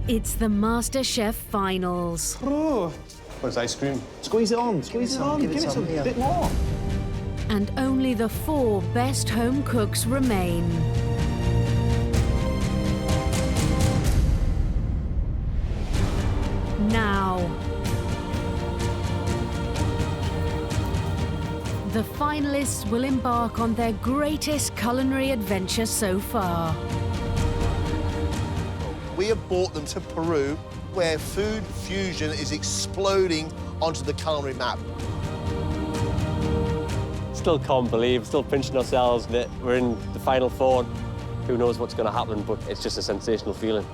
It's the MasterChef finals. Oh, where's ice cream? Squeeze it on, squeeze it on, give it some, a bit more. And only the 4 best home cooks remain. Now, the finalists will embark on their greatest culinary adventure so far. We have brought them to Peru, where food fusion is exploding onto the culinary map. Still can't believe, still pinching ourselves that we're in the final 4. Who knows what's going to happen, but it's just a sensational feeling.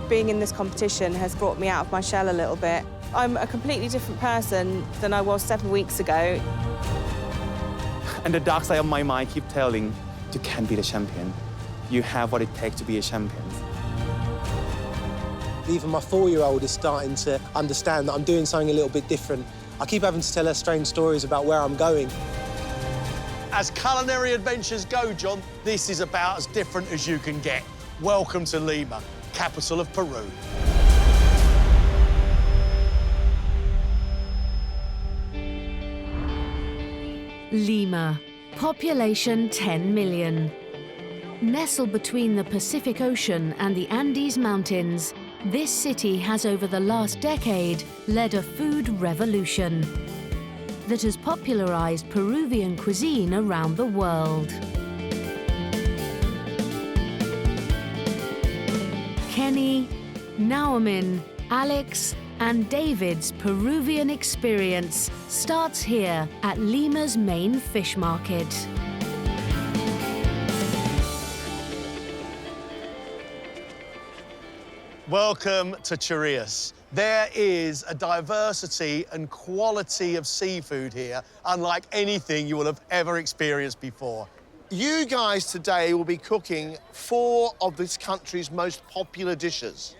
Being in this competition has brought me out of my shell a little bit. I'm a completely different person than I was 7 weeks ago. And the dark side of my mind keep telling, you can be the champion. You have what it takes to be a champion. Even my 4-year-old is starting to understand that I'm doing something a little bit different. I keep having to tell her strange stories about where I'm going. As culinary adventures go, John, this is about as different as you can get. Welcome to Lima, capital of Peru. Lima, population 10 million. Nestled between the Pacific Ocean and the Andes Mountains, this city has over the last decade led a food revolution that has popularized Peruvian cuisine around the world. Kenny, Nauman, Alex, and David's Peruvian experience starts here at Lima's main fish market. Welcome to Chirias. There is a diversity and quality of seafood here, unlike anything you will have ever experienced before. You guys today will be cooking 4 of this country's most popular dishes,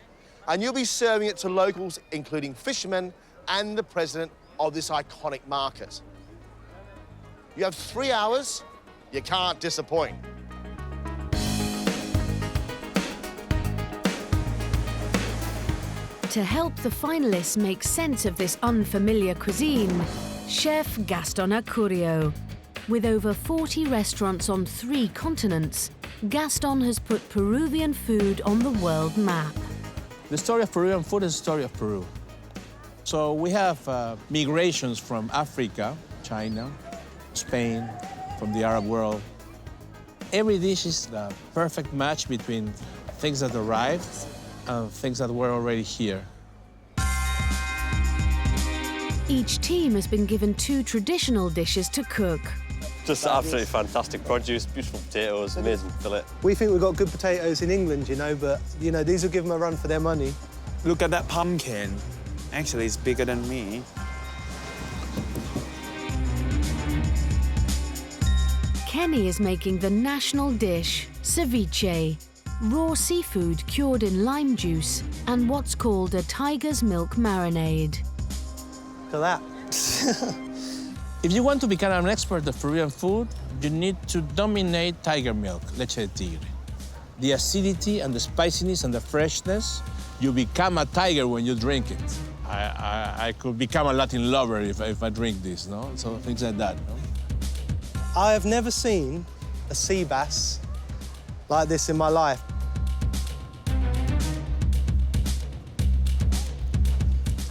and you'll be serving it to locals, including fishermen and the president of this iconic market. You have 3 hours. You can't disappoint. To help the finalists make sense of this unfamiliar cuisine, Chef Gaston Acurio. With over 40 restaurants on 3 continents, Gaston has put Peruvian food on the world map. The story of Peruvian food is the story of Peru. So we have migrations from Africa, China, Spain, from the Arab world. Every dish is the perfect match between things that arrived and things that were already here. Each team has been given 2 traditional dishes to cook. Just absolutely fantastic produce, beautiful potatoes, amazing fillet. We think we've got good potatoes in England, you know, but, you know, these will give them a run for their money. Look at that pumpkin. Actually, it's bigger than me. Kenny is making the national dish, ceviche, raw seafood cured in lime juice and what's called a tiger's milk marinade. Look at that. If you want to become an expert of Peruvian food, you need to dominate tiger milk, leche de tigre. The acidity and the spiciness and the freshness, you become a tiger when you drink it. I could become a Latin lover if I drink this, no? So things like that, no? I have never seen a sea bass like this in my life.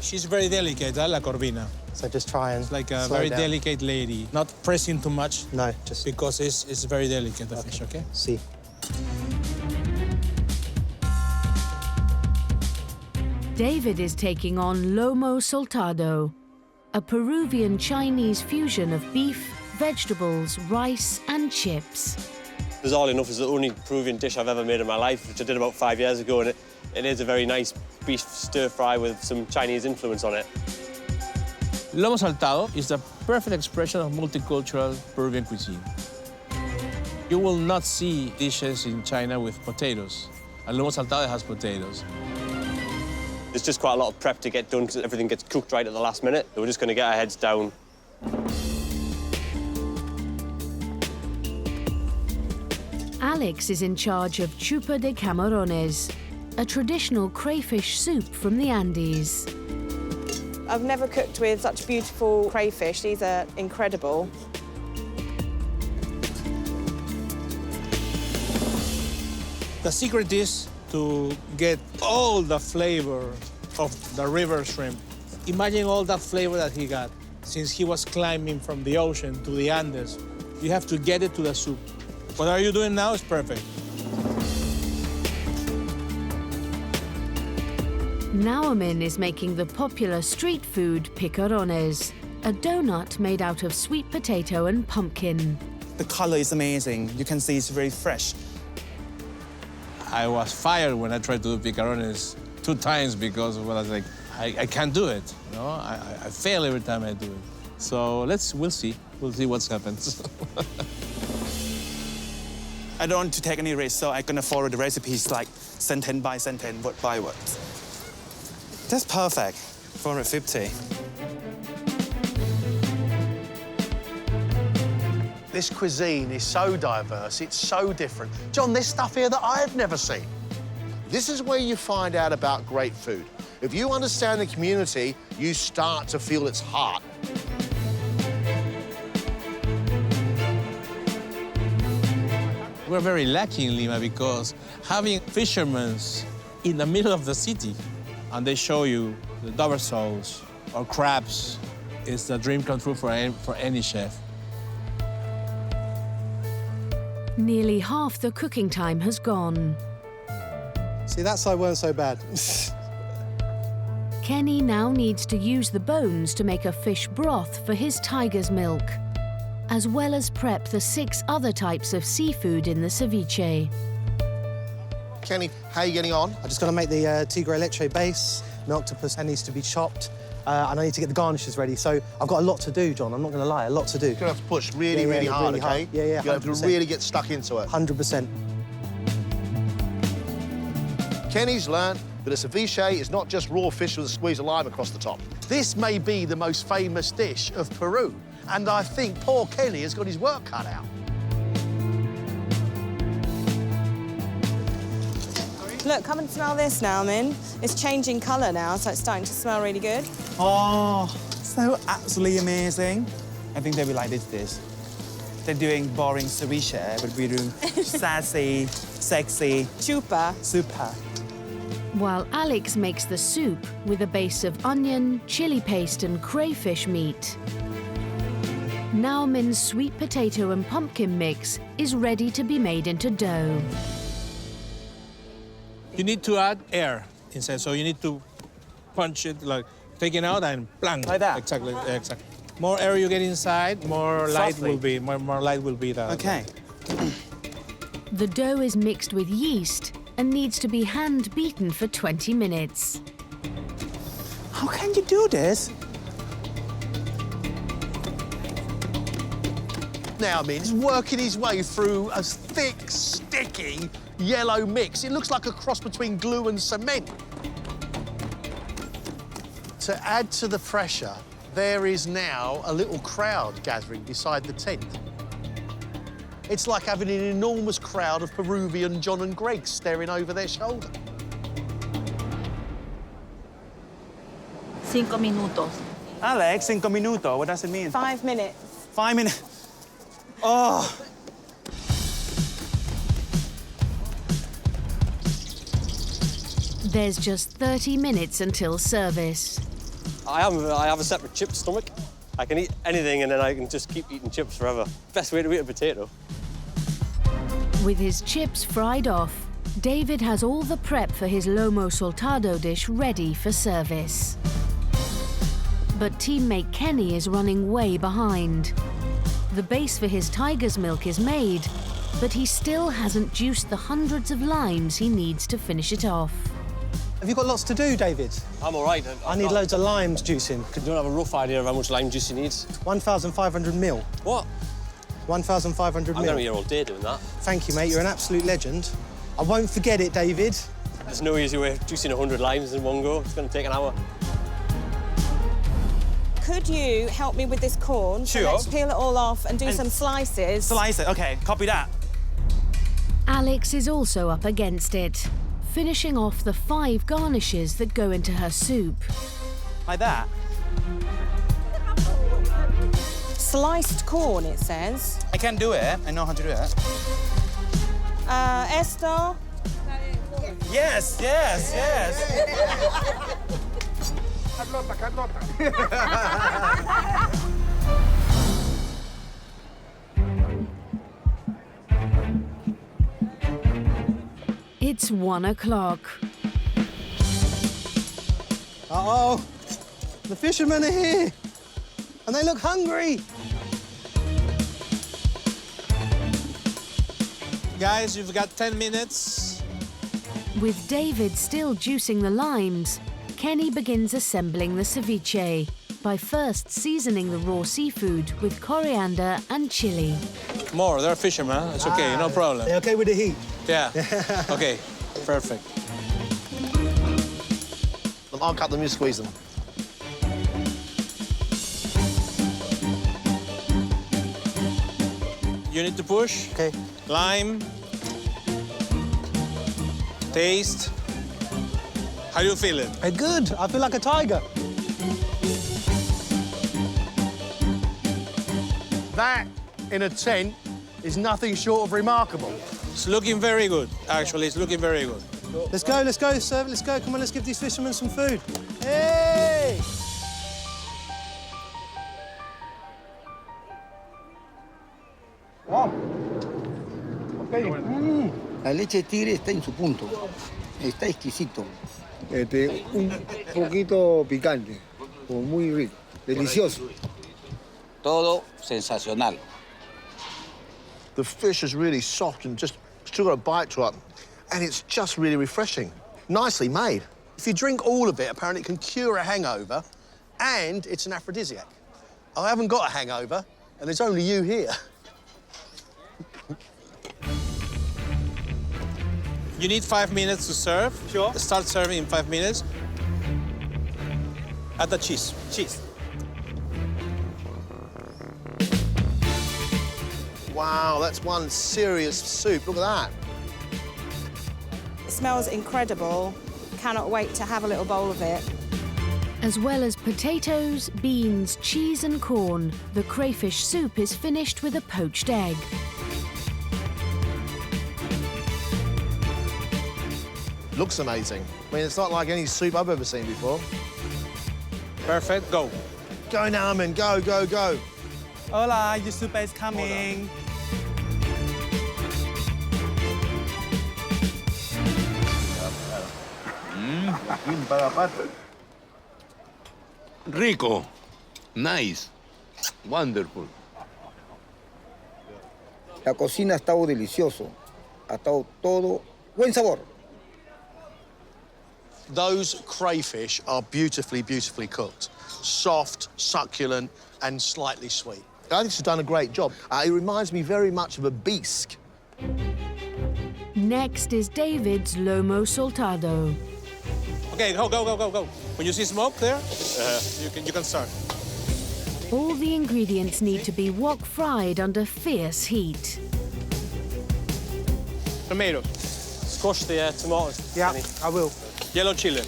She's very delicate, la corvina. So just try and It's like a slow very down. delicate lady. Not pressing too much. No, just Because it's very delicate, the fish, okay? see. David is taking on lomo saltado, a Peruvian-Chinese fusion of beef, vegetables, rice and chips. Bizarrely enough, it's the only Peruvian dish I've ever made in my life, which I did about 5 years ago, and it is a very nice beef stir-fry with some Chinese influence on it. Lomo saltado is the perfect expression of multicultural Peruvian cuisine. You will not see dishes in China with potatoes, and lomo saltado has potatoes. There's just quite a lot of prep to get done because everything gets cooked right at the last minute. So we're just going to get our heads down. Alex is in charge of chupa de camarones, a traditional crayfish soup from the Andes. I've never cooked with such beautiful crayfish. These are incredible. The secret is to get all the flavor of the river shrimp. Imagine all that flavor that he got since he was climbing from the ocean to the Andes. You have to get it to the soup. What are you doing now is perfect. Nauman is making the popular street food picarones, a donut made out of sweet potato and pumpkin. The color is amazing. You can see it's very fresh. I was fired when I tried to do picarones 2 times because I was like, I can't do it. You know, I fail every time I do it. So we'll see what happens. I don't want to take any risk, so I'm gonna follow the recipes like sentence by sentence, word by word. That's perfect. 450. This cuisine is so diverse, it's so different. John, there's stuff here that I've never seen. This is where you find out about great food. If you understand the community, you start to feel its heart. We're very lucky in Lima because having fishermen in the middle of the city and they show you the double soles or crabs is the dream come true for any chef. Nearly half the cooking time has gone. See, that side weren't so bad. Kenny now needs to use the bones to make a fish broth for his tiger's milk, as well as prep the 6 other types of seafood in the ceviche. Kenny, how are you getting on? I just got to make the tigre leche base. My octopus needs to be chopped, and I need to get the garnishes ready. So I've got a lot to do, John. I'm not going to lie, a lot to do. You're going to have to push really hard, really OK? hard. Yeah, yeah, You're going to have 100%. to really get stuck into it. 100%. Kenny's learned that a ceviche is not just raw fish with a squeeze of lime across the top. This may be the most famous dish of Peru, and I think poor Kenny has got his work cut out. Look, come and smell this now, Min. It's changing colour now, so it's starting to smell really good. Oh, so absolutely amazing. I think they will like this dish. They're doing boring ceviche, but we're doing sassy, sexy, Chupa. super. While Alex makes the soup with a base of onion, chili paste and crayfish meat. Nauman's sweet potato and pumpkin mix is ready to be made into dough. You need to add air inside, so you need to punch it, like take it out and blang. Like that? Exactly, exactly. More air you get inside, more light Softly. will be, more light will be the... Okay. The dough is mixed with yeast and needs to be hand beaten for 20 minutes. How can you do this? Now, I mean, he's working his way through a thick, sticky yellow mix. It looks like a cross between glue and cement. To add to the pressure, there is now a little crowd gathering beside the tent. It's like having an enormous crowd of Peruvian John and Greg staring over their shoulder. 5 minutos. Alex, 5 minutos. What does it mean? 5 minutes. 5 minutes. Oh. There's just 30 minutes until service. I have a separate chip stomach. I can eat anything and then I can just keep eating chips forever. Best way to eat a potato. With his chips fried off, David has all the prep for his lomo saltado dish ready for service. But teammate Kenny is running way behind. The base for his tiger's milk is made, but he still hasn't juiced the hundreds of limes he needs to finish it off. Have you got lots to do, David? I'm all right. I need loads of limes juicing. You don't have a rough idea of how much lime juice you need? 1,500 mil. What? 1,500 I'm mil. going to be here all day doing that. Thank you, mate. You're an absolute legend. I won't forget it, David. There's no easy way of juicing 100 limes in one go. It's going to take an hour. Could you help me with this corn? So Sure. let's peel it all off and do And some slices. Slice it. Okay, copy that. Alex is also up against it. finishing off the 5 garnishes that go into her soup. Like that. Sliced corn, it says. I can do it. I know how to do it. Esther? Yes, yes, yes. It's 1 o'clock. Uh-oh. The fishermen are here. And they look hungry. Guys, you've got 10 minutes. With David still juicing the limes, Kenny begins assembling the ceviche by first seasoning the raw seafood with coriander and chili. More, they're fishermen. It's okay, no problem. They're okay with the heat? Yeah. Okay, perfect. I'll cut them, you squeeze them. You need to push. Okay. Lime. Taste. How you feeling? Hey, good. I feel like a tiger. That, in a tent, is nothing short of remarkable. It's looking very good, actually. It's looking very good. Let's go, serve it, let's go. Come on, let's give these fishermen some food. Hey! La leche de tigre está en su punto. Está exquisito. Un poquito picante, pero muy rico. Delicioso. Todo sensacional. The fish is really soft and just still got a bite to it. And it's just really refreshing. Nicely made. If you drink all of it, apparently it can cure a hangover, and it's an aphrodisiac. I haven't got a hangover, and there's only you here. You need 5 minutes to serve. Sure. Start serving in 5 minutes. Add the cheese. Cheese. Wow, that's one serious soup. Look at that. It smells incredible. Cannot wait to have a little bowl of it. As well as potatoes, beans, cheese and corn, the crayfish soup is finished with a poached egg. Looks amazing. I mean, it's not like any soup I've ever seen before. Perfect, go. Go, Naaman, go, go, go. Hola, your soup is coming. Rico. Nice. Wonderful. La cocina ha estado delicioso. Ha estado todo buen sabor. Those crayfish are beautifully, beautifully cooked. Soft, succulent, and slightly sweet. I think she's done a great job. It reminds me very much of a bisque. Next is David's lomo saltado. Okay, go, go, go, go, go. When you see smoke there, you can start. All the ingredients need to be wok fried under fierce heat. Tomatoes. Squash the tomatoes. Yeah, Kenny. I will. Yellow chili.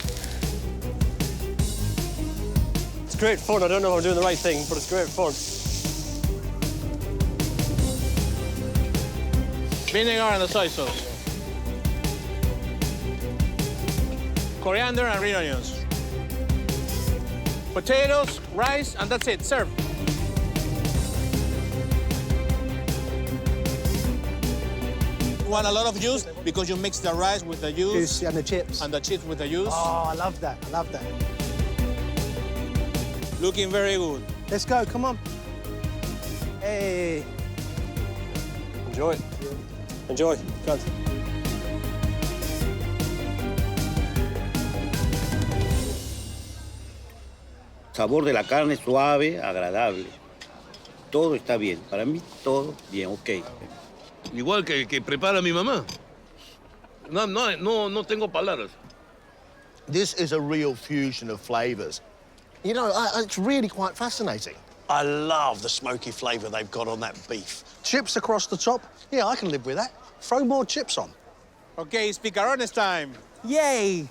It's great fun. I don't know if I'm doing the right thing, but it's great fun. Vinegar and the soy sauce. Coriander and green onions. Potatoes, rice, and that's it. Serve. You want a lot of juice because you mix the rice with the juice And the chips. and the chips with the juice. Oh, I love that. I love that. Looking very good. Let's go. Come on. Hey. Enjoy. Enjoy. Good. Sabor de la carne suave, agradable. Todo está bien. Para mí, todo bien, ok. Igual que el que prepara mi mamá. No tengo palabras. This is a real fusion of flavours. You know, it's really quite fascinating. I love the smoky flavour they've got on that beef. Chips across the top? Yeah, I can live with that. Throw more chips on. Okay, it's picarones time. Yay!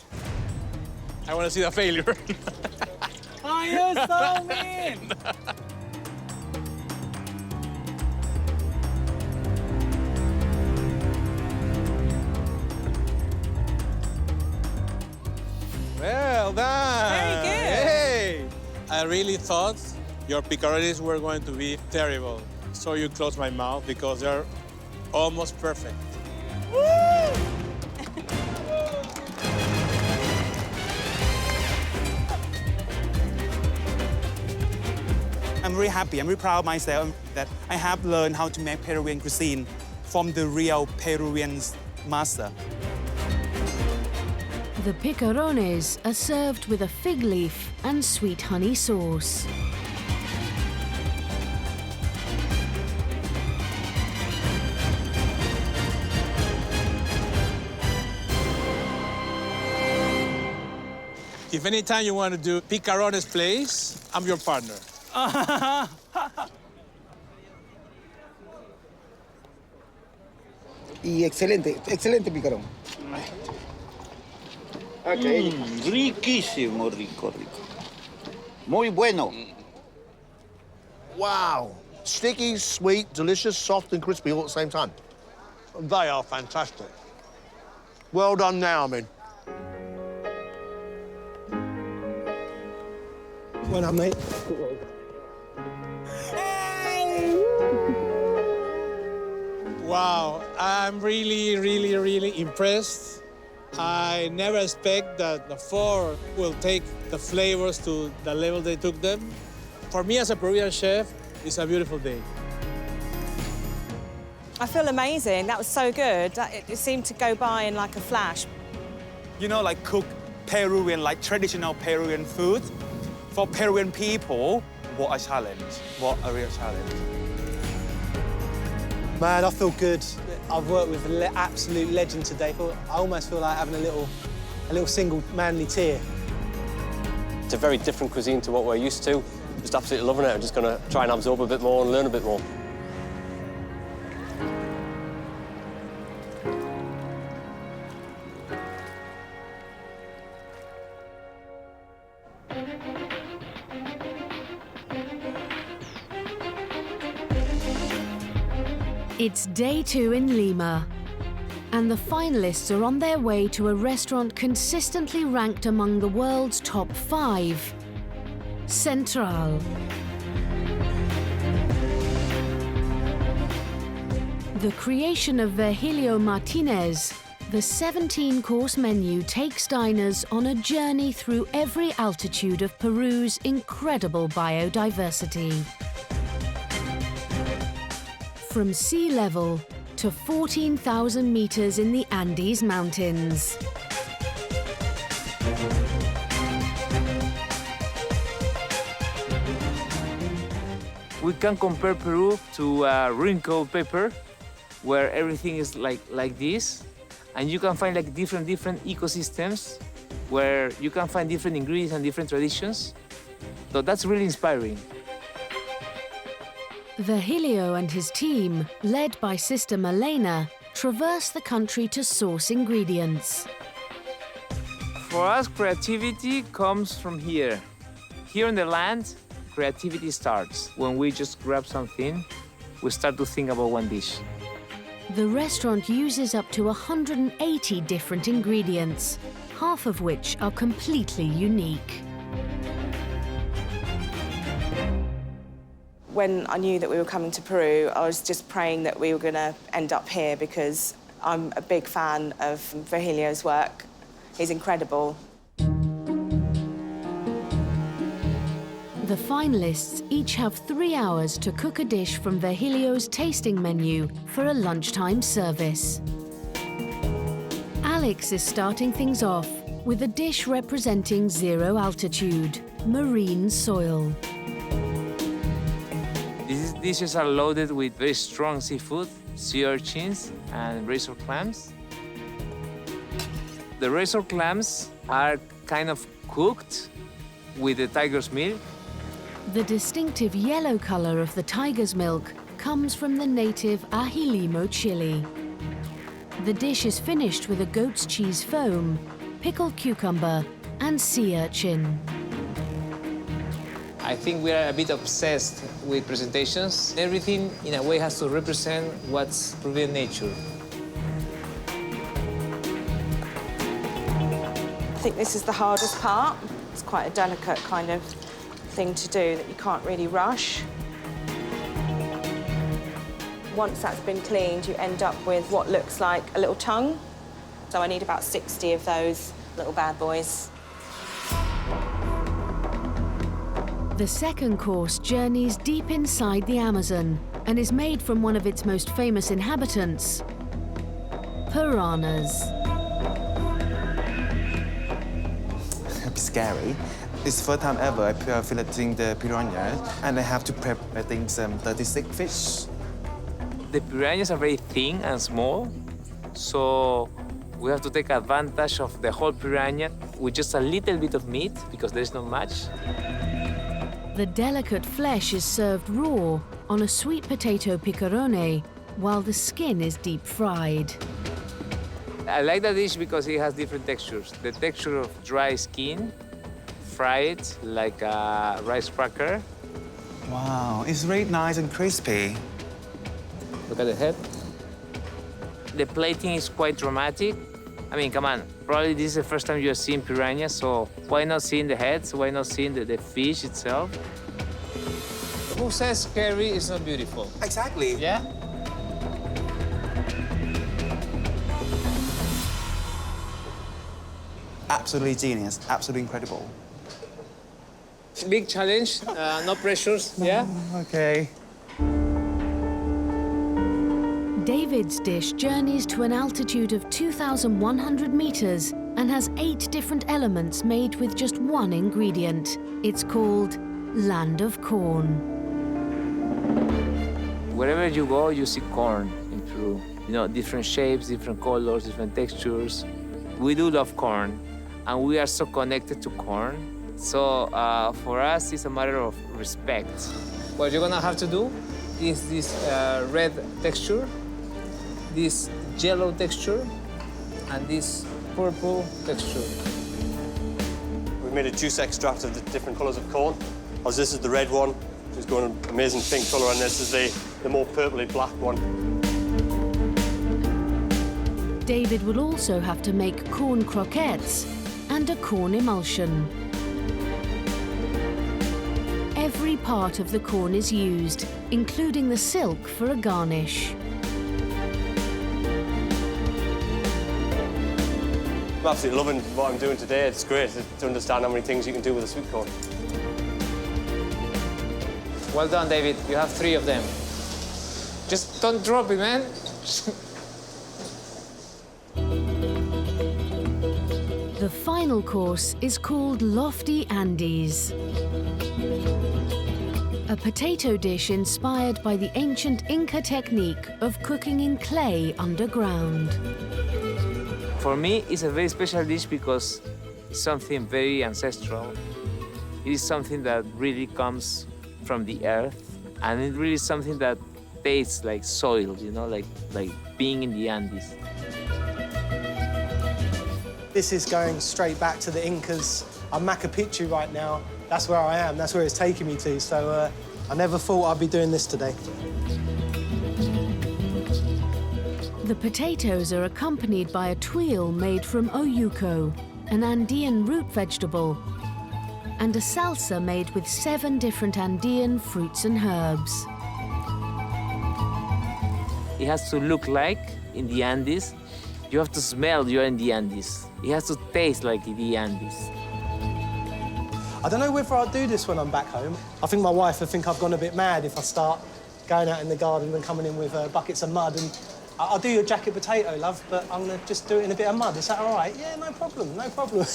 I want to see the failure. Oh, you're so mean! Well done. Very good. Hey! I really thought your picarones were going to be terrible. So you closed my mouth because they're almost perfect. I'm very happy, I'm very proud of myself that I have learned how to make Peruvian cuisine from the real Peruvian master. The picarones are served with a fig leaf and sweet honey sauce. If any time you want to do picarones place, I'm your partner. Y excelente, excelente picarón. Riquísimo, rico, rico. Muy bueno. Wow. Sticky, sweet, delicious, soft and crispy all at the same time. They are fantastic. Well done now, I mean. Well done, mate. Wow, I'm really impressed. I never expect that the four will take the flavors to the level they took them. For me as a Peruvian chef, it's a beautiful day. I feel amazing. That was so good. It seemed to go by in like a flash. You know, like cook Peruvian, like traditional Peruvian food. For Peruvian people, what a challenge. What a real challenge. Man, I feel good. I've worked with an absolute legend today. I almost feel like having a little single manly tear. It's a very different cuisine to what we're used to. Just absolutely loving it. I'm just going to try and absorb a bit more and learn a bit more. It's day 2 in Lima, and the finalists are on their way to a restaurant consistently ranked among the world's top 5, Central. The creation of Virgilio Martinez, the 17-course menu takes diners on a journey through every altitude of Peru's incredible biodiversity. From sea level to 14,000 meters in the Andes Mountains. We can compare Peru to wrinkled paper, where everything is like this, and you can find like different ecosystems, where you can find different ingredients and different traditions. So that's really inspiring. Virgilio and his team, led by Sister Malena, traverse the country to source ingredients. For us, creativity comes from here. Here in the land, creativity starts. When we just grab something, we start to think about one dish. The restaurant uses up to 180 different ingredients, half of which are completely unique. When I knew that we were coming to Peru, I was just praying that we were going to end up here because I'm a big fan of Virgilio's work. He's incredible. The finalists each have 3 hours to cook a dish from Virgilio's tasting menu for a lunchtime service. Alex is starting things off with a dish representing 0 altitude, marine soil. These dishes are loaded with very strong seafood, sea urchins and razor clams. The razor clams are kind of cooked with the tiger's milk. The distinctive yellow color of the tiger's milk comes from the native Ajilimo chili. The dish is finished with a goat's cheese foam pickled cucumber, and sea urchin. I think we are a bit obsessed with presentations. Everything, in a way, has to represent what's Peruvian nature. I think this is the hardest part. It's quite a delicate kind of thing to do that you can't really rush. Once that's been cleaned, you end up with what looks like a little tongue. So I need about 60 of those little bad boys. The second course journeys deep inside the Amazon and is made from one of its most famous inhabitants, piranhas. A bit scary. It's the first time ever I filleting the piranha, and I have to prep, I think, some 36 fish. The piranhas are very thin and small, so we have to take advantage of the whole piranha with just a little bit of meat, because there's not much. The delicate flesh is served raw on a sweet potato picarone, while the skin is deep fried. I like that dish because it has different textures. The texture of dry skin, fried like a rice cracker. Wow, it's really nice and crispy. Look at the head. The plating is quite dramatic. I mean, come on, probably this is the first time you're seeing piranha, so why not seeing the heads? Why not seeing the fish itself? Who says curry is not beautiful? Exactly. Yeah? Absolutely genius, absolutely incredible. Big challenge, no pressures, yeah? Okay. David's dish journeys to an altitude of 2,100 meters and has 8 different elements made with just one ingredient. It's called Land of Corn. Wherever you go, you see corn in Peru. You know, different shapes, different colors, different textures. We do love corn, and we are so connected to corn. So for us, it's a matter of respect. What you're gonna have to do is this red texture, this yellow texture, and this purple texture. We made a juice extract of the different colours of corn. As this is the red one, which is going an amazing pink colour, and this is the more purpley black one. David will also have to make corn croquettes and a corn emulsion. Every part of the corn is used, including the silk for a garnish. I'm absolutely loving what I'm doing today. It's great to understand how many things you can do with a sweet corn. Well done, David. You have 3 of them. Just don't drop it, man. The final course is called Lofty Andes. A potato dish inspired by the ancient Inca technique of cooking in clay underground. For me, it's a very special dish because it's something very ancestral. It is something that really comes from the earth, and it really is something that tastes like soil, you know, like being in the Andes. This is going straight back to the Incas. I'm Machu Picchu right now. That's where I am. That's where it's taking me to. So I never thought I'd be doing this today. The potatoes are accompanied by a tuile made from oyuco, an Andean root vegetable, and a salsa made with 7 different Andean fruits and herbs. It has to look like in the Andes. You have to smell you're in the Andes. It has to taste like the Andes. I don't know whether I'll do this when I'm back home. I think my wife would think I've gone a bit mad if I start going out in the garden and coming in with buckets of mud. And I'll do your jacket potato, love, but I'm going to just do it in a bit of mud. Is that all right? Yeah, no problem, no problem.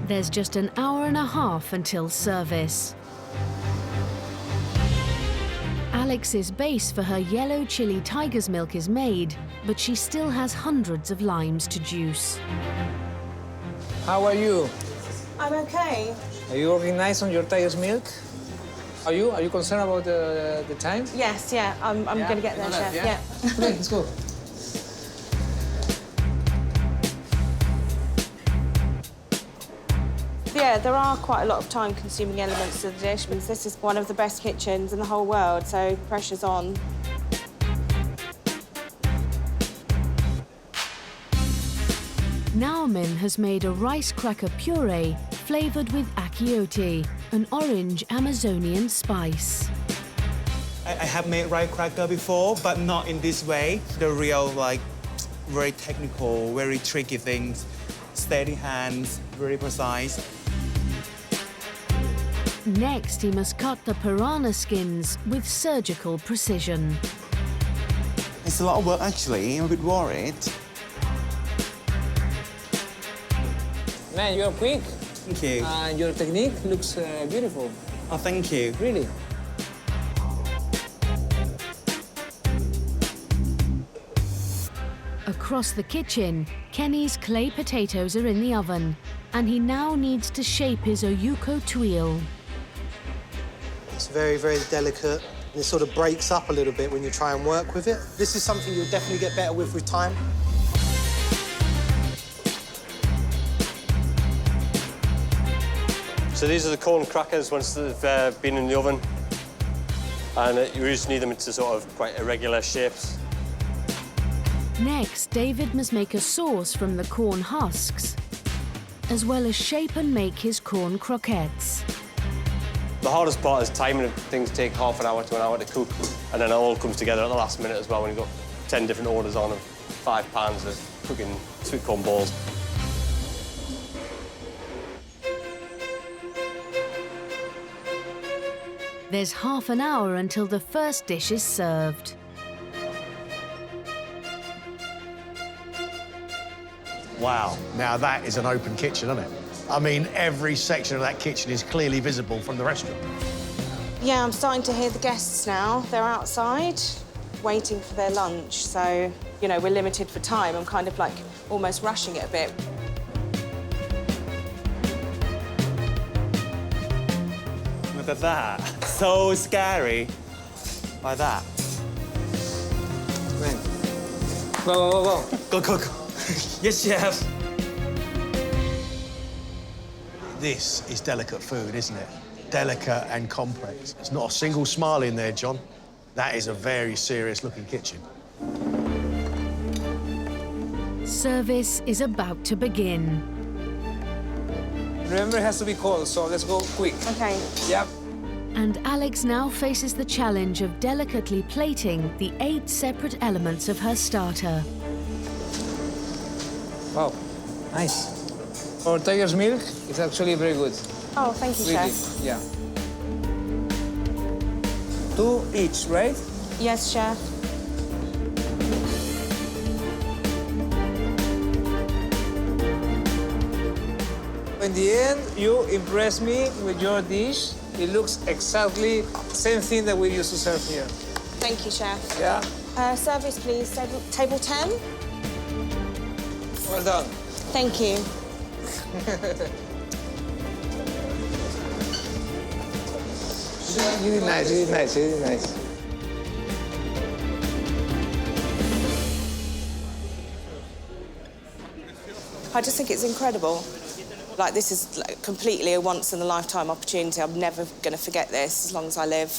There's just an hour and a half until service. Alex's base for her yellow chili tiger's milk is made, but she still has hundreds of limes to juice. How are you? I'm okay. Are you working nice on your tiger's milk? Are you concerned about the time? Yes, yeah, I'm going to get there, chef. Yeah. Okay, let's go. Yeah, there are quite a lot of time-consuming elements to the dish. This is one of the best kitchens in the whole world, so pressure's on. Nauman has made a rice cracker puree flavoured with achiote, an orange Amazonian spice. I have made rice cracker before, but not in this way. The real, like, very technical, very tricky things. Steady hands, very precise. Next, he must cut the piranha skins with surgical precision. It's a lot of work, actually. I'm a bit worried. Man, you're quick. Thank you. And your technique looks beautiful. Oh, thank you. Really. Across the kitchen, Kenny's clay potatoes are in the oven, and he now needs to shape his oyuko tuile. It's very, very delicate. And it sort of breaks up a little bit when you try and work with it. This is something you'll definitely get better with time. So these are the corn crackers once they've been in the oven. And you just need them into sort of quite irregular shapes. Next, David must make a sauce from the corn husks, as well as shape and make his corn croquettes. The hardest part is timing. Things take half an hour to an hour to cook, and then it all comes together at the last minute as well when you've got 10 different orders on and 5 pans of cooking sweet corn balls. There's half an hour until the first dish is served. Wow, now that is an open kitchen, isn't it? I mean, every section of that kitchen is clearly visible from the restaurant. Yeah, I'm starting to hear the guests now. They're outside, waiting for their lunch. So, you know, we're limited for time. I'm kind of like almost rushing it a bit. Look at that. So scary. Like that. Man. Go. Go cook. Yes, chef. This is delicate food, isn't it? Delicate and complex. There's not a single smile in there, John. That is a very serious-looking kitchen. Service is about to begin. Remember, it has to be cold, so let's go quick. OK. Yep. And Alex now faces the challenge of delicately plating the 8 separate elements of her starter. Wow, nice. For tiger's milk, it's actually very good. Oh, thank you, Really, chef. yeah. 2 each, right? Yes, chef. In the end, you impress me with your dish. It looks exactly the same thing that we used to serve here. Thank you, chef. Yeah? Service, please. Table 10. Well done. Thank you. Really nice, really nice, really nice. I just think it's incredible. Like, this is like completely a once-in-a-lifetime opportunity. I'm never going to forget this as long as I live.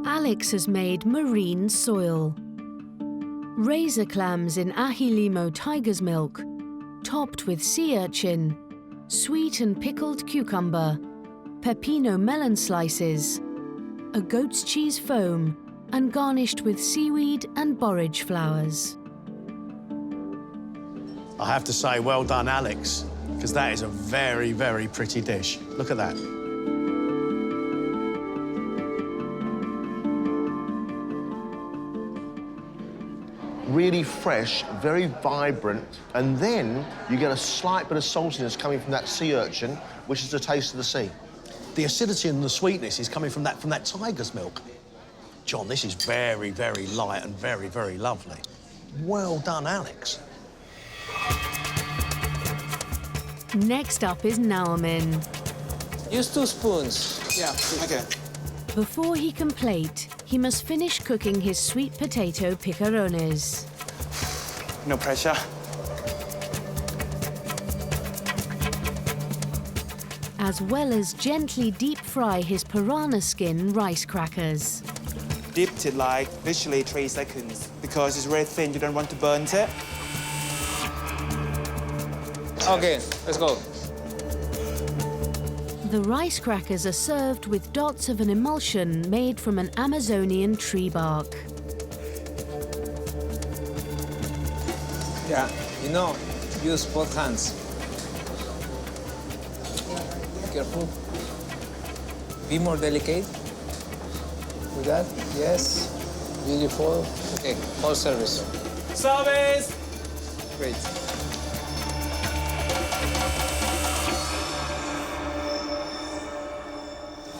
Alex has made marine soil. Razor clams in ají limo tiger's milk, topped with sea urchin, sweet and pickled cucumber, pepino melon slices, a goat's cheese foam, and garnished with seaweed and borage flowers. I have to say, well done, Alex, because that is a very, very pretty dish. Look at that. Really fresh, very vibrant, and then you get a slight bit of saltiness coming from that sea urchin, which is the taste of the sea. The acidity and the sweetness is coming from that tiger's milk. John, this is very, very light and very, very lovely. Well done, Alex. Next up is Nauman. Use 2 spoons. Yeah, okay. Before he can plate, he must finish cooking his sweet potato picarones. No pressure. As well as gently deep fry his piranha skin rice crackers. Dipped it like literally 3 seconds because it's very thin, you don't want to burn it. Okay, let's go. The rice crackers are served with dots of an emulsion made from an Amazonian tree bark. Yeah, you know, use both hands. Careful. Be more delicate with that. Yes. Beautiful. Okay, all service. Service! Great.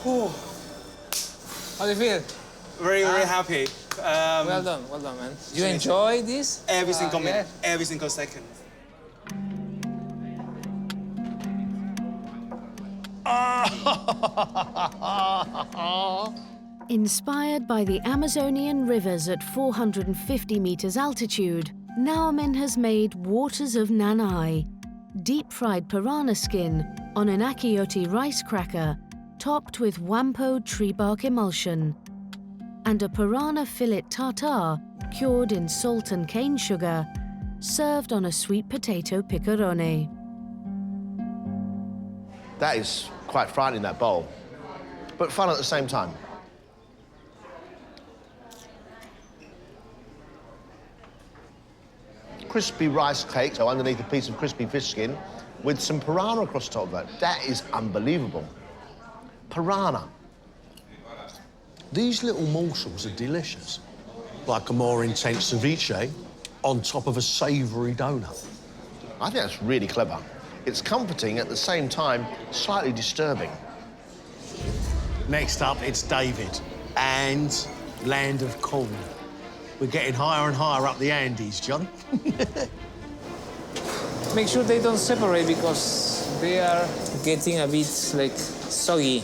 Whew. How do you feel? Very, very happy. Well done, man. You enjoy this? Every single minute, yeah. every single second. Inspired by the Amazonian rivers at 450 meters altitude, Nauman has made Waters of Nanai, deep-fried piranha skin on an akiyoti rice cracker topped with wampo tree bark emulsion, and a piranha fillet tartare cured in salt and cane sugar, served on a sweet potato picarone. That is quite frightening, that bowl, but fun at the same time. Crispy rice cake, so underneath a piece of crispy fish skin, with some piranha across the top of that. That is unbelievable. Piranha. These little morsels are delicious. Like a more intense ceviche on top of a savoury donut. I think that's really clever. It's comforting, at the same time, slightly disturbing. Next up, it's David and Land of Corn. We're getting higher and higher up the Andes, John. Make sure they don't separate because they are getting a bit like soggy.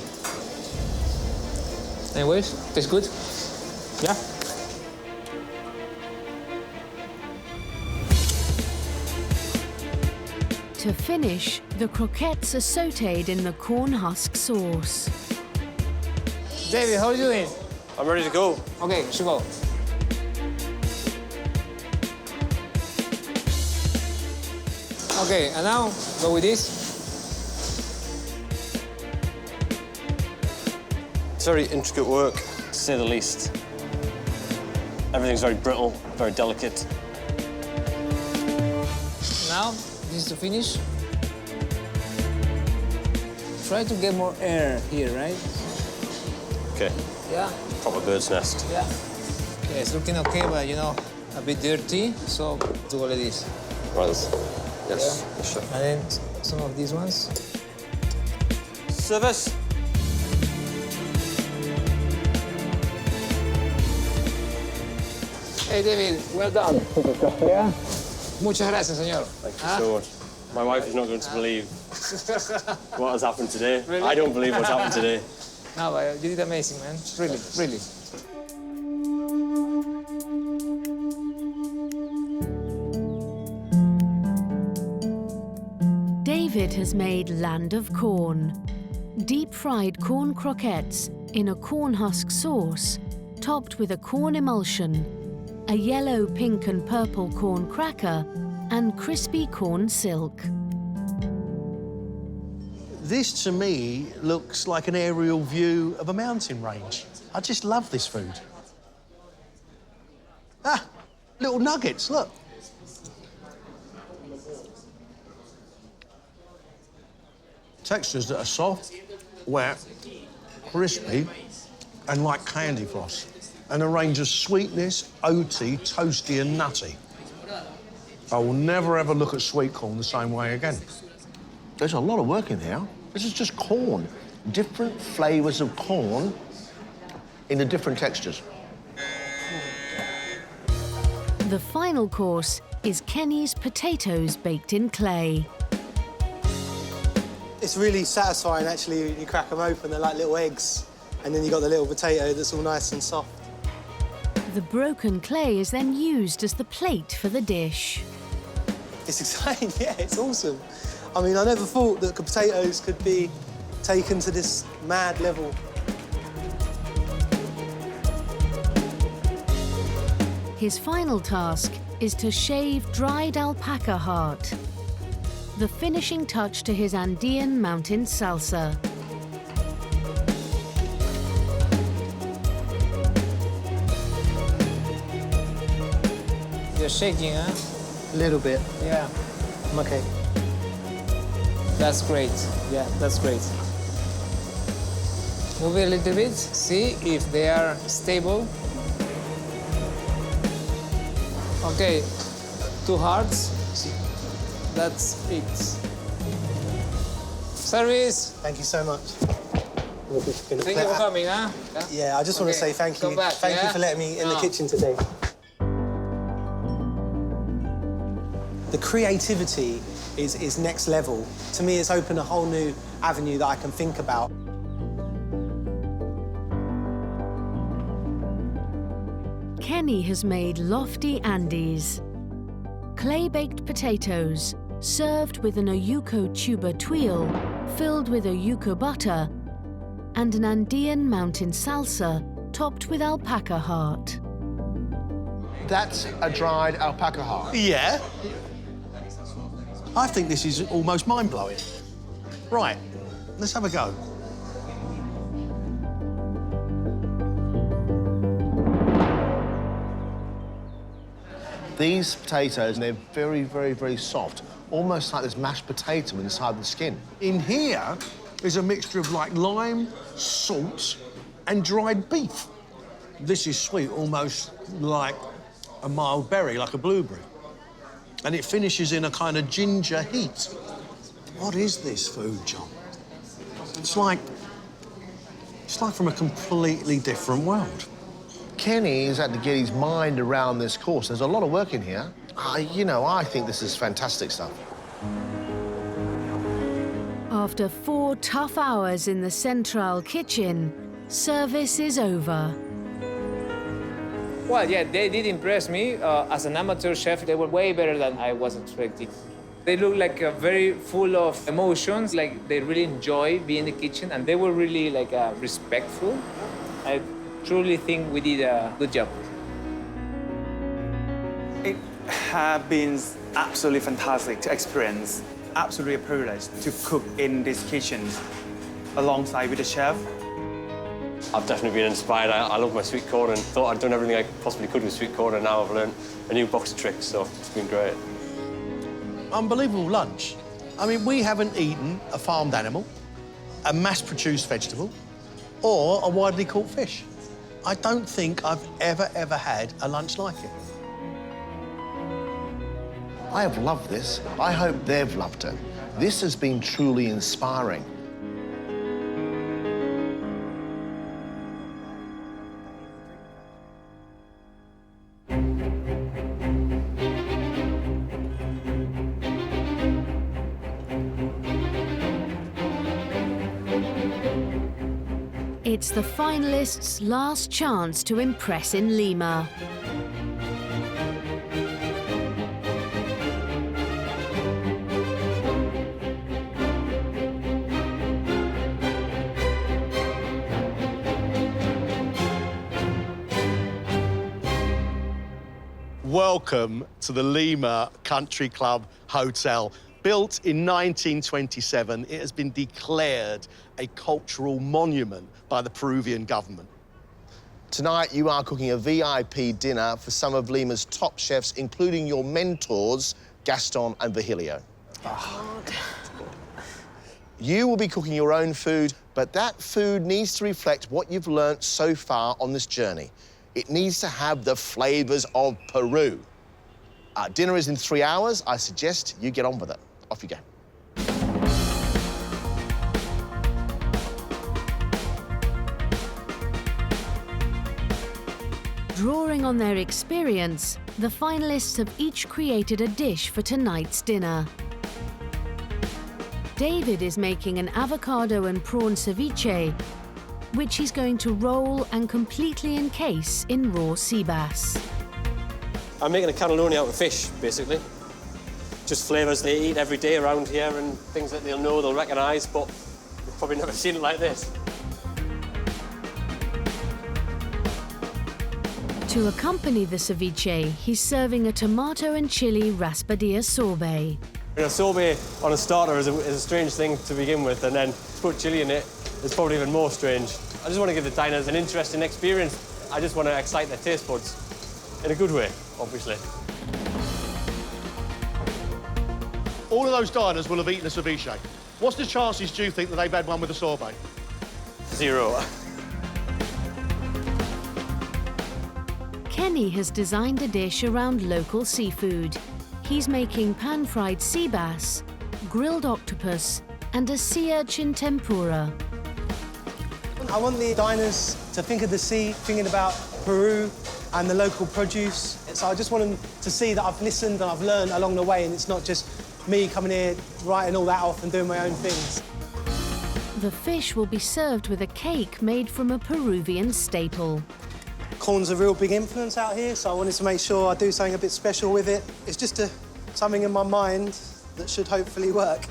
Anyways, tastes good? Yeah? To finish, the croquettes are sautéed in the corn husk sauce. David, how are you doing? I'm ready to go. Okay, should go. Okay, and now go with this. It's very intricate work, to say the least. Everything's very brittle, very delicate. Now, this is to finish. Try to get more air here, right? Okay. Yeah. Proper bird's nest. Yeah. Okay, it's looking okay, but you know, a bit dirty, so do all of this. Right. Yes. Yeah. Sure. And then some of these ones. Service. Hey, David, well done. Yeah. Muchas gracias, señor. Thank you so much. My wife is not going to believe what has happened today. Really? I don't believe what's happened today. No, but you did amazing, man. Really, really. David has made Land of Corn, deep-fried corn croquettes in a corn husk sauce, topped with a corn emulsion, a yellow, pink and purple corn cracker, and crispy corn silk. This, to me, looks like an aerial view of a mountain range. I just love this food. Ah, little nuggets, look. Textures that are soft, wet, crispy, and like candy floss. And a range of sweetness, oaty, toasty, and nutty. I will never, ever look at sweet corn the same way again. There's a lot of work in here. This is just corn. Different flavours of corn in the different textures. The final course is Kenny's potatoes baked in clay. It's really satisfying, actually. You crack them open, they're like little eggs. And then you got the little potato that's all nice and soft. The broken clay is then used as the plate for the dish. It's exciting, yeah, it's awesome. I mean, I never thought that potatoes could be taken to this mad level. His final task is to shave dried alpaca heart, the finishing touch to his Andean mountain salsa. You're shaking, huh? A little bit. Yeah. I'm okay. That's great. Yeah, that's great. Move it a little bit. See if they are stable. Okay, 2 hearts. That's it. Service. Thank you so much. Thank you for coming, huh? Yeah, I just want to say thank you. Come back, Thank you yeah? for letting me in the No. kitchen today. The creativity is next level. To me, it's opened a whole new avenue that I can think about. Kenny has made lofty Andes, clay-baked potatoes served with an Oyuco tuber tuile filled with Oyuco butter, and an Andean mountain salsa topped with alpaca heart. That's a dried alpaca heart. Yeah. I think this is almost mind-blowing. Right, let's have a go. These potatoes, they're very, very, very soft, almost like there's mashed potato inside the skin. In here is a mixture of like lime, salt, and dried beef. This is sweet, almost like a mild berry, like a blueberry. And it finishes in a kind of ginger heat. What is this food, John? It's like from a completely different world. Kenny's had to get his mind around this course. There's a lot of work in here. You know, I think this is fantastic stuff. After 4 tough hours in the Central kitchen, service is over. Well, yeah, they did impress me. As an amateur chef, they were way better than I was expecting. They look like very full of emotions, like they really enjoy being in the kitchen, and they were really like respectful. I truly think we did a good job. It has been absolutely fantastic experience. Absolutely a privilege to cook in this kitchen alongside with the chef. I've definitely been inspired. I love my sweet corn and thought I'd done everything I possibly could with sweet corn, and now I've learned a new box of tricks, so it's been great. Unbelievable lunch. I mean, we haven't eaten a farmed animal, a mass-produced vegetable, or a widely caught fish. I don't think I've ever had a lunch like it. I have loved this. I hope they've loved it. This has been truly inspiring. It's the finalists' last chance to impress in Lima. Welcome to the Lima Country Club Hotel. Built in 1927, it has been declared a cultural monument by the Peruvian government. Tonight, you are cooking a VIP dinner for some of Lima's top chefs, including your mentors, Gaston and Virgilio. You will be cooking your own food, but that food needs to reflect what you've learnt so far on this journey. It needs to have the flavours of Peru. Dinner is in 3 hours. I suggest you get on with it. Off you go. Drawing on their experience, the finalists have each created a dish for tonight's dinner. David is making an avocado and prawn ceviche, which he's going to roll and completely encase in raw sea bass. I'm making a cannelloni out of fish, basically. Just flavours they eat every day around here and things that they'll know, they'll recognise, but they've probably never seen it like this. To accompany the ceviche, he's serving a tomato and chili raspadilla sorbet. A sorbet on a starter is a strange thing to begin with, and then to put chili in it is probably even more strange. I just want to give the diners an interesting experience. I just want to excite their taste buds in a good way, obviously. All of those diners will have eaten a ceviche. What's the chances, do you think, that they've had one with a sorbet? 0. Kenny has designed a dish around local seafood. He's making pan-fried sea bass, grilled octopus, and a sea urchin tempura. I want the diners to think of the sea, thinking about Peru and the local produce. So I just want them to see that I've listened and I've learned along the way, and it's not just me coming here, writing all that off and doing my own things. The fish will be served with a cake made from a Peruvian staple. Corn's a real big influence out here, so I wanted to make sure I do something a bit special with it. It's just something in my mind that should hopefully work.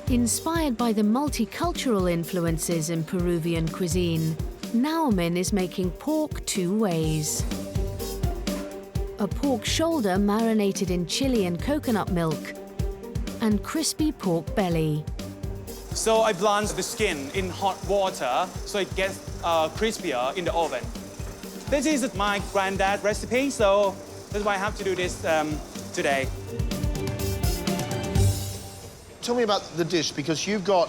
Inspired by the multicultural influences in Peruvian cuisine, Nauman is making pork 2 ways. A pork shoulder marinated in chili and coconut milk, and crispy pork belly. So I blanch the skin in hot water so it gets crispier in the oven. This is my granddad's recipe, so that's why I have to do this today. Tell me about the dish, because you've got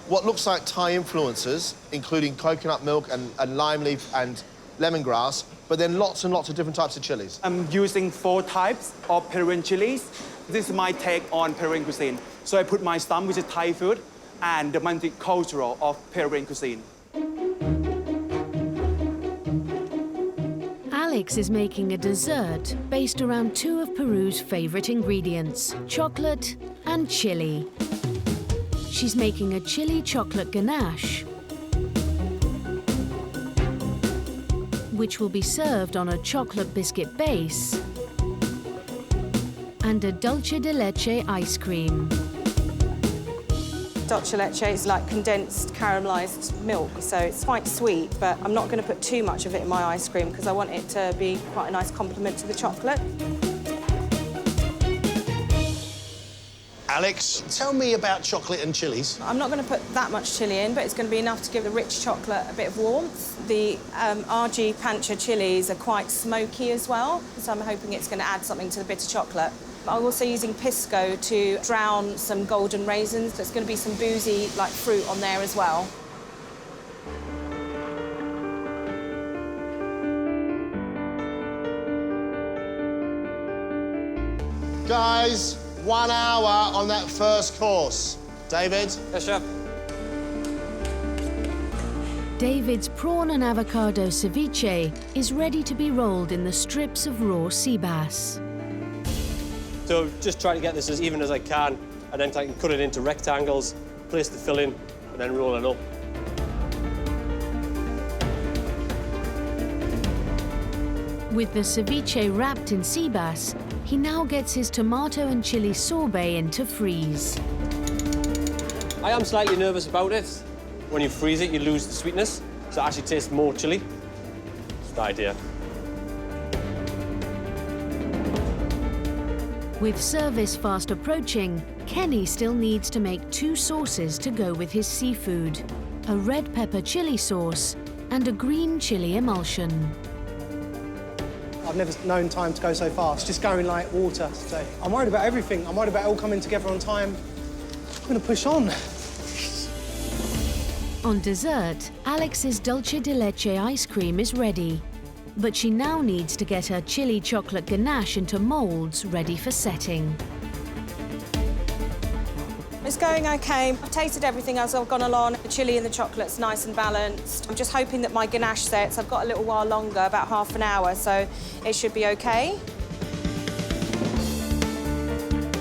what looks like Thai influences, including coconut milk and lime leaf and lemongrass, but then lots and lots of different types of chilies. I'm using 4 types of Peruvian chilies. This is my take on Peruvian cuisine. So I put my stump, which is Thai food, and the multicultural of Peruvian cuisine. Alex is making a dessert based around 2 of Peru's favorite ingredients, chocolate and chili. She's making a chili chocolate ganache, which will be served on a chocolate biscuit base, and a dulce de leche ice cream. Dulce leche is like condensed caramelised milk, so it's quite sweet, but I'm not going to put too much of it in my ice cream because I want it to be quite a nice complement to the chocolate. Alex, tell me about chocolate and chilies. I'm not going to put that much chilli in, but it's going to be enough to give the rich chocolate a bit of warmth. The RG Pancha chilies are quite smoky as well, so I'm hoping it's going to add something to the bitter chocolate. I'm also using pisco to drown some golden raisins. There's going to be some boozy, like, fruit on there as well. Guys, 1 hour on that first course. David? Yes, chef. David's prawn and avocado ceviche is ready to be rolled in the strips of raw sea bass. So just try to get this as even as I can, and then I can cut it into rectangles, place the filling, and then roll it up. With the ceviche wrapped in sea bass, he now gets his tomato and chili sorbet into freeze. I am slightly nervous about it. When you freeze it, you lose the sweetness, so it actually tastes more chili. It's the idea. With service fast approaching, Kenny still needs to make 2 sauces to go with his seafood, a red pepper chili sauce and a green chili emulsion. I've never known time to go so fast, just going like water. So I'm worried about everything. I'm worried about it all coming together on time. I'm going to push on. On dessert, Alex's dulce de leche ice cream is ready, but she now needs to get her chili chocolate ganache into moulds ready for setting. It's going OK. I've tasted everything as I've gone along. The chilli and the chocolate's nice and balanced. I'm just hoping that my ganache sets. I've got a little while longer, about half an hour, so it should be OK.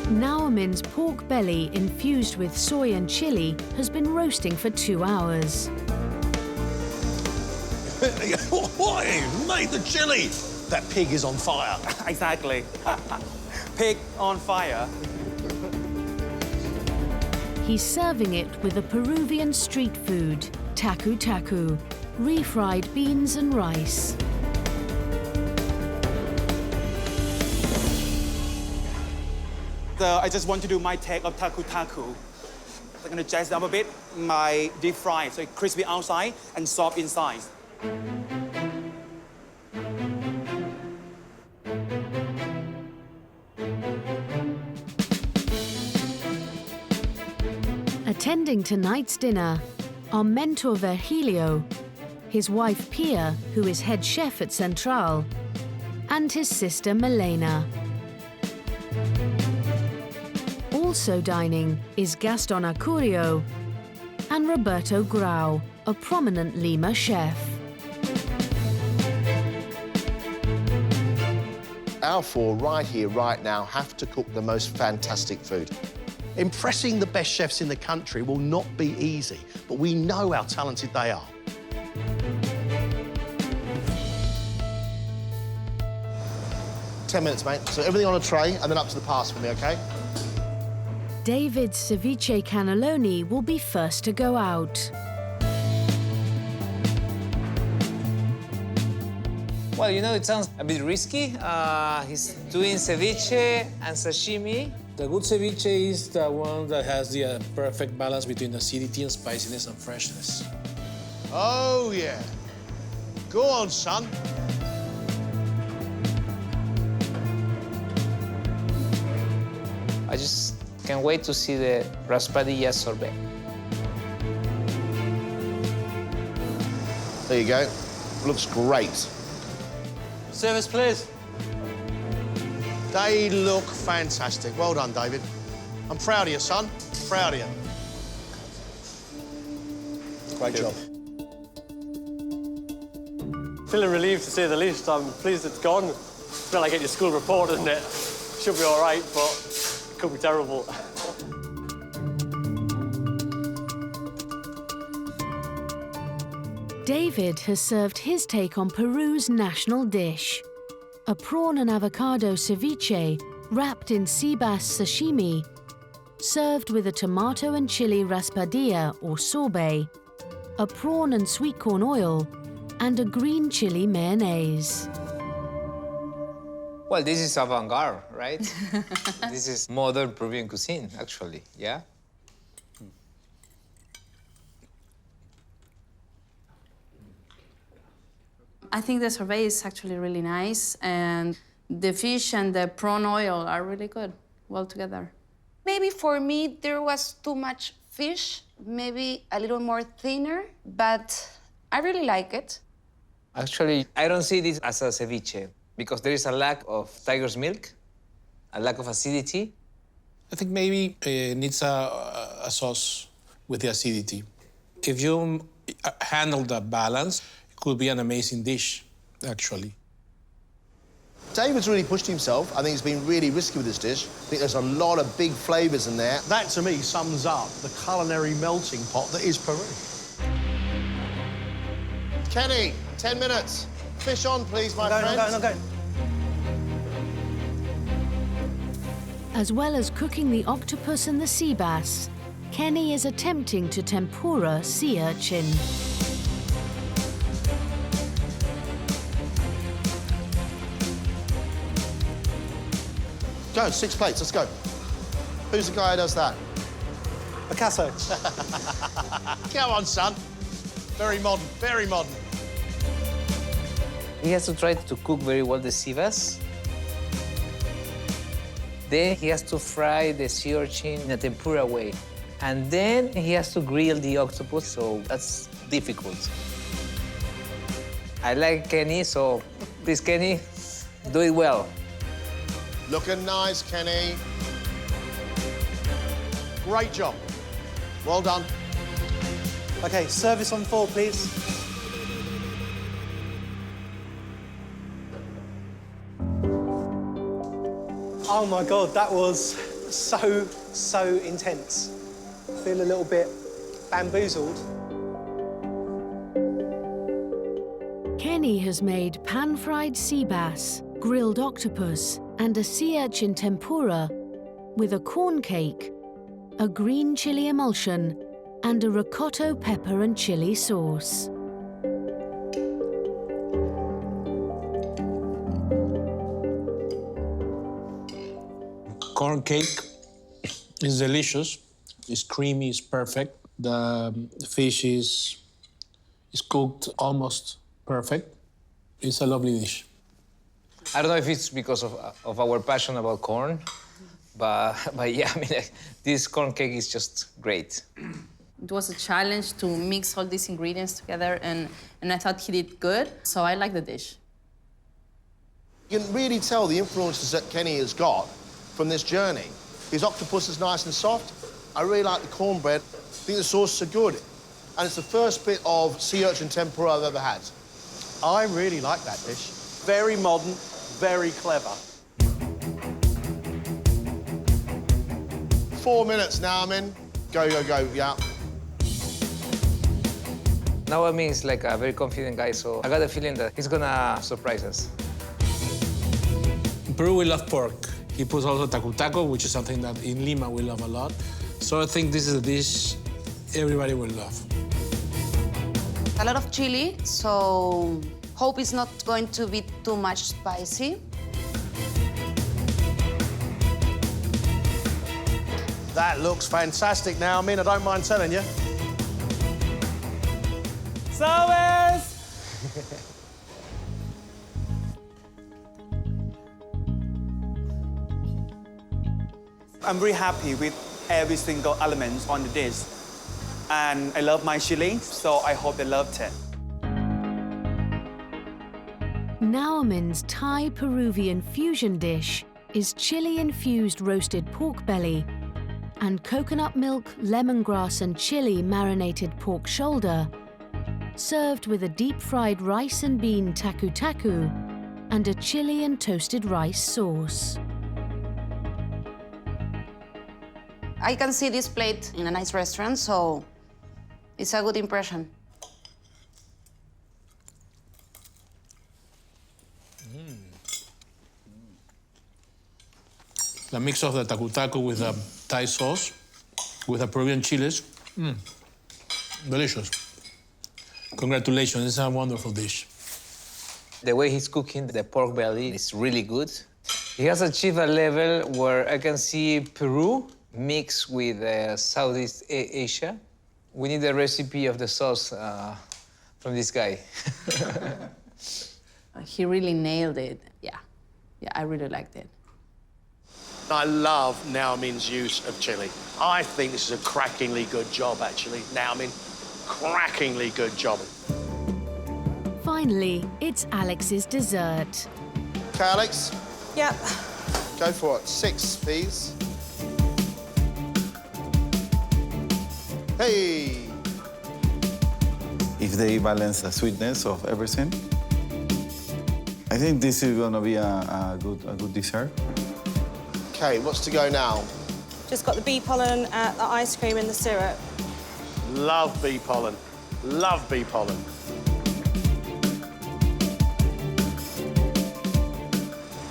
Naomin's pork belly infused with soy and chili has been roasting for 2 hours. What? Mate, the chili! That pig is on fire. Exactly. Pig on fire. He's serving it with a Peruvian street food, taku taku, refried beans and rice. I just want to do my take of taku taku. I'm gonna jazz it up a bit. My deep fry, so it's crispy outside and soft inside. Attending tonight's dinner are mentor Virgilio, his wife Pia, who is head chef at Central, and his sister Milena. Also dining is Gaston Acurio and Roberto Grau, a prominent Lima chef. Our four right here, right now, have to cook the most fantastic food. Impressing the best chefs in the country will not be easy, but we know how talented they are. Ten minutes, mate. So everything on a tray and then up to the pass for me, OK? David's ceviche cannelloni will be first to go out. Well, you know, it sounds a bit risky. He's doing ceviche and sashimi. The good ceviche is the one that has the perfect balance between acidity and spiciness and freshness. Oh, yeah. Go on, son. I just can't wait to see the raspadilla sorbet. There you go. Looks great. Service, please. They look fantastic. Well done, David. I'm proud of you, son. Proud of you. Great job. Feeling relieved, to say the least. I'm pleased it's gone. It's like getting your school report, isn't it? Should be all right, but it could be terrible. David has served his take on Peru's national dish, a prawn and avocado ceviche wrapped in sea bass sashimi, served with a tomato and chili raspadilla or sorbet, a prawn and sweet corn oil, and a green chili mayonnaise. Well, this is avant-garde, right? This is modern Peruvian cuisine, actually, yeah? I think the sorbet is actually really nice, and the fish and the prawn oil are really good, well together. Maybe for me, there was too much fish, maybe a little more thinner, but I really like it. Actually, I don't see this as a ceviche because there is a lack of tiger's milk, a lack of acidity. I think maybe it needs a sauce with the acidity. If you handle the balance, it could be an amazing dish, actually. David's really pushed himself. I think he's been really risky with this dish. I think there's a lot of big flavours in there. That, to me, sums up the culinary melting pot that is Peru. Kenny, 10 minutes. Fish on, please, my friend. I'm going. As well as cooking the octopus and the sea bass, Kenny is attempting to tempura sea urchin. Go, 6 plates, let's go. Who's the guy who does that? Picasso. Go on, son. Very modern, very modern. He has to try to cook very well the sea bass. Then he has to fry the sea urchin in a tempura way. And then he has to grill the octopus, so that's difficult. I like Kenny, so please, Kenny, do it well. Looking nice, Kenny. Great job. Well done. OK, service on 4, please. Oh, my God, that was so intense. I feel a little bit bamboozled. Kenny has made pan-fried sea bass, grilled octopus, and a sea urchin tempura with a corn cake, a green chili emulsion, and a ricotta pepper and chili sauce. Corn cake is delicious. It's creamy, it's perfect. The fish is cooked almost perfect. It's a lovely dish. I don't know if it's because of our passion about corn, but yeah, I mean, this corn cake is just great. It was a challenge to mix all these ingredients together, and I thought he did good, so I like the dish. You can really tell the influences that Kenny has got from this journey. His octopus is nice and soft. I really like the cornbread. I think the sauces are good. And it's the first bit of sea urchin tempura I've ever had. I really like that dish. Very modern, very clever. 4 minutes now, I'm in. Go, go, go, yeah. Naomi is like a very confident guy, so I got a feeling that he's gonna surprise us. In Peru, we love pork. He puts also tacu, which is something that in Lima we love a lot. So I think this is a dish everybody will love. A lot of chili, so hope it's not going to be too much spicy. That looks fantastic now, I mean, I don't mind telling you. Service! I'm very happy with every single element on the dish. And I love my chili, so I hope they loved it. Naomin's Thai-Peruvian fusion dish is chili-infused roasted pork belly and coconut milk, lemongrass and chili marinated pork shoulder, served with a deep-fried rice and bean taku and a chili and toasted rice sauce. I can see this plate in a nice restaurant, so it's a good impression. The mix of the tacu with the Thai sauce, with the Peruvian chilies, delicious. Congratulations, it's a wonderful dish. The way he's cooking the pork belly is really good. He has achieved a level where I can see Peru mixed with Southeast Asia. We need a recipe of the sauce from this guy. He really nailed it. Yeah, I really liked it. I love Naomin's use of chili. I think this is a crackingly good job, actually. Naomin, crackingly good job. Finally, it's Alex's dessert. OK, Alex? Yep. Go for it. 6, please. Hey! If they balance the sweetness of everything, I think this is going to be a good dessert. OK, what's to go now? Just got the bee pollen, the ice cream and the syrup. Love bee pollen. Love bee pollen.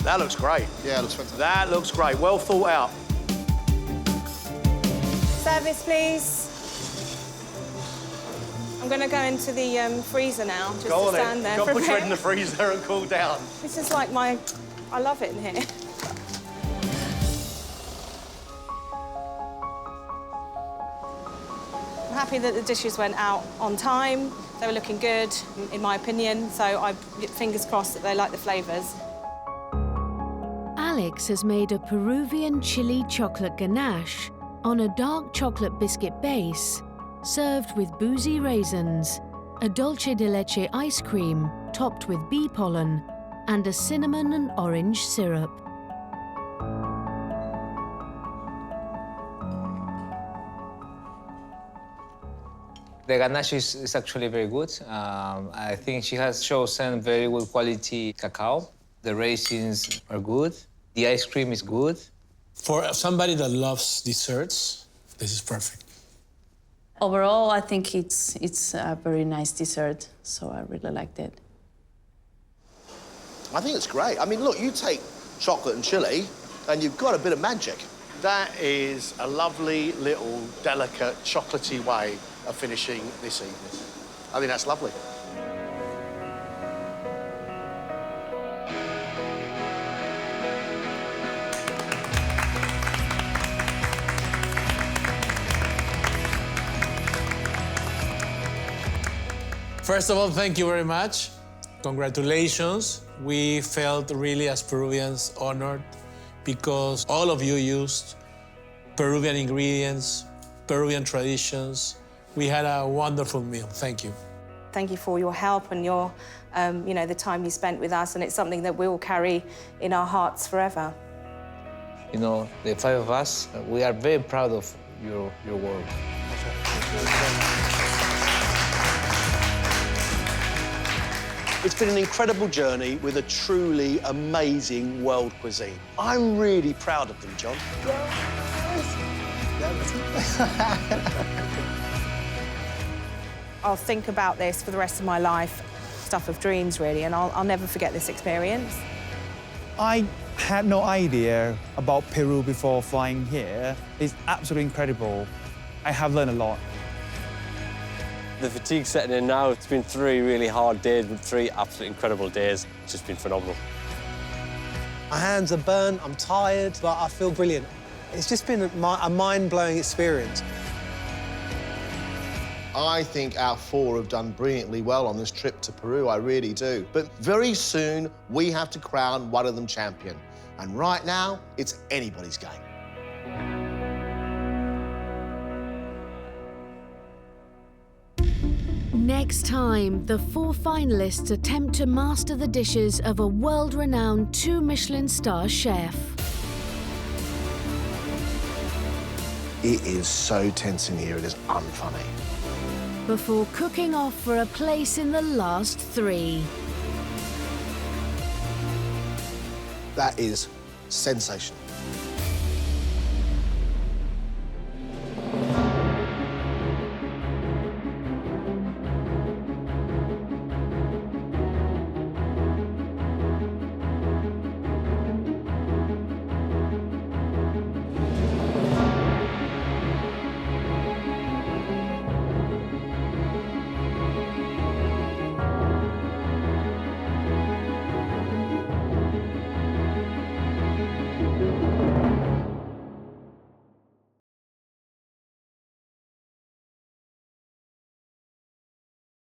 That looks great. Yeah, it looks fantastic. That looks great. Well thought out. Service, please. I'm going to go into the freezer now, just Go to on stand there. Go put prepare it in the freezer and cool down. This is like my... I love it in here. I'm happy that the dishes went out on time. They were looking good, in my opinion, so fingers crossed that they like the flavours. Alex has made a Peruvian chili chocolate ganache on a dark chocolate biscuit base, served with boozy raisins, a dulce de leche ice cream topped with bee pollen, and a cinnamon and orange syrup. The ganache is actually very good. I think she has chosen very good quality cacao. The raisins are good. The ice cream is good. For somebody that loves desserts, this is perfect. Overall, I think it's a very nice dessert, so I really liked it. I think it's great. I mean, look, you take chocolate and chili, and you've got a bit of magic. That is a lovely little delicate chocolatey way of finishing this evening. I think that's lovely. First of all, thank you very much. Congratulations. We felt really, as Peruvians, honored because all of you used Peruvian ingredients, Peruvian traditions. We had a wonderful meal. Thank you. Thank you for your help and your, you know, the time you spent with us, and it's something that we'll carry in our hearts forever. You know, the five of us, we are very proud of your work. It's been an incredible journey with a truly amazing world cuisine. I'm really proud of them, John. I'll think about this for the rest of my life. Stuff of dreams, really, and I'll never forget this experience. I had no idea about Peru before flying here. It's absolutely incredible. I have learned a lot. The fatigue's setting in now. It's been 3 really hard days, but 3 absolutely incredible days. It's just been phenomenal. My hands are burnt, I'm tired, but I feel brilliant. It's just been a mind-blowing experience. I think our 4 have done brilliantly well on this trip to Peru, I really do. But very soon, we have to crown one of them champion. And right now, it's anybody's game. Next time, the 4 finalists attempt to master the dishes of a world-renowned 2 Michelin star chef. It is so tense in here, it is unfunny. Before cooking off for a place in the last 3. That is sensational.